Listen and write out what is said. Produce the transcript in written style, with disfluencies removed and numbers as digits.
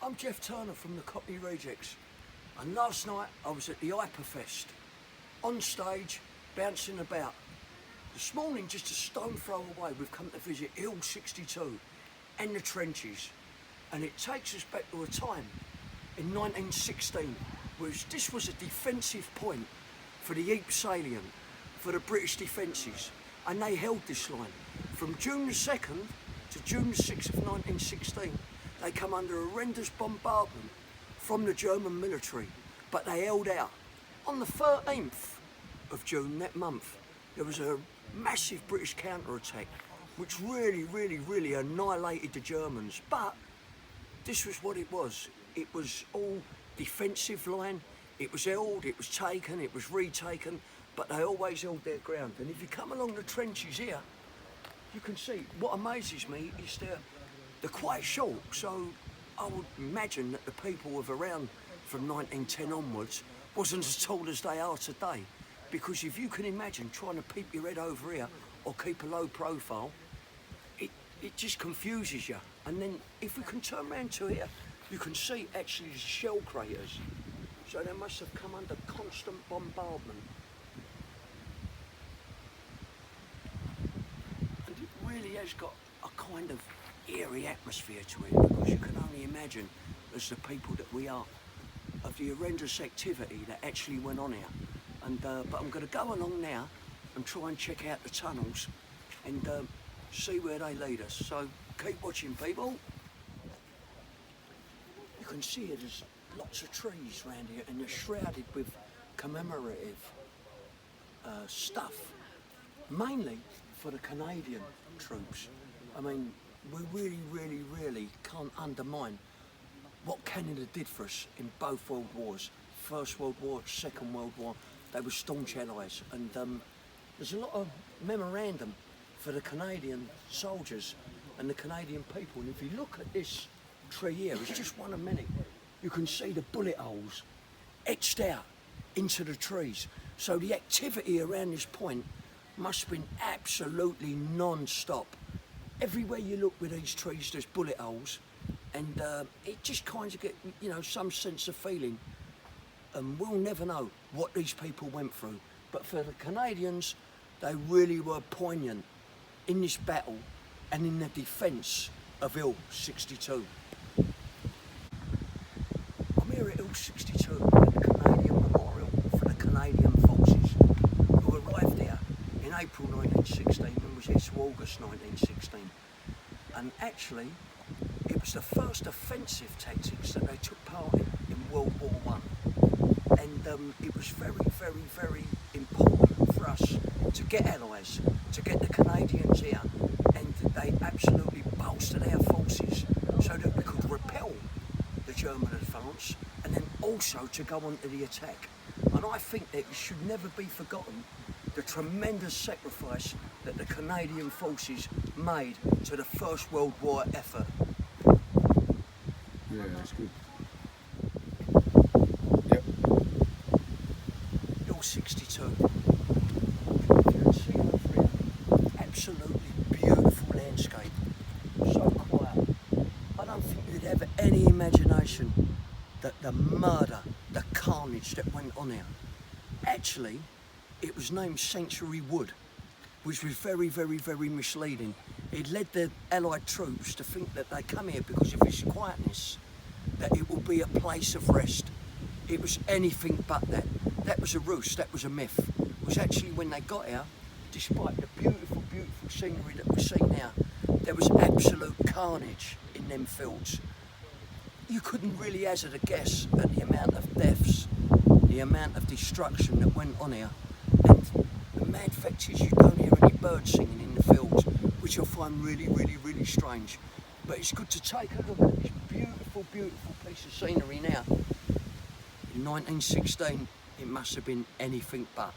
I'm Jeff Turner from the Cockney Rejects, and last night I was at the Hyperfest, on stage, bouncing about. This morning, just a stone throw away, we've come to visit Hill 62 and the trenches, and it takes us back to a time in 1916, where this was a defensive point for the Ypres salient, for the British defences, and they held this line from June the 2nd to June the 6th of 1916. They come under horrendous bombardment from the German military, but they held out. On the 13th of June that month, there was a massive British counter-attack, which really annihilated the Germans. But this was what it was. It was all defensive line. It was held, it was taken, it was retaken, but they always held their ground. And if you come along the trenches here, you can see, what amazes me is they're quite short, so I would imagine that the people of around from 1910 onwards wasn't as tall as they are today. Because if you can imagine trying to peep your head over here or keep a low profile, it just confuses you. And then if we can turn around to here, you can see actually the shell craters. So they must have come under constant bombardment. And it really has got a kind of eerie atmosphere to it, because you can only imagine, as the people that we are, of the horrendous activity that actually went on here. And but I'm going to go along now and try and check out the tunnels and see where they lead us. So keep watching, people. You can see there's lots of trees around here, and they're shrouded with commemorative stuff, mainly for the Canadian troops. I mean, we really can't undermine what Canada did for us in both World Wars. First World War, Second World War, they were staunch allies, and there's a lot of memorandum for the Canadian soldiers and the Canadian people. And if you look at this tree here, it's just one of many. You can see the bullet holes etched out into the trees. So the activity around this point must have been absolutely non-stop. Everywhere you look with these trees, there's bullet holes, and it just kind of get, you know, some sense of feeling. And we'll never know what these people went through. But for the Canadians, they really were poignant in this battle and in the defence of Hill 62. I'm here at Hill 62, at the Canadian Memorial for the Canadian Forces, who arrived here in April 1916 and was here to August 1916. And actually, it was the first offensive tactics that they took part in World War I. And it was very important for us to get allies, to get the Canadians here, and they absolutely bolstered our forces so that we could repel the German advance and then also to go on to the attack. And I think that it should never be forgotten, the tremendous sacrifice that the Canadian forces made to the First World War effort. Yeah, that's good. Yep. Hill 62. You can see over here, absolutely beautiful landscape. So quiet. I don't think you'd have any imagination that the murder, the carnage that went on here. Actually, it was named Sanctuary Wood, which was very misleading. It led the Allied troops to think that they come here because of its quietness, that it will be a place of rest. It was anything but that. That was a ruse, that was a myth. It was actually when they got here, despite the beautiful scenery that we see now, there was absolute carnage in them fields. You couldn't really hazard a guess at the amount of deaths, the amount of destruction that went on here. And the mad fact is, you don't hear any birds singing in the fields, which I find really strange. But it's good to take a look at this beautiful piece of scenery now. In 1916, it must have been anything but.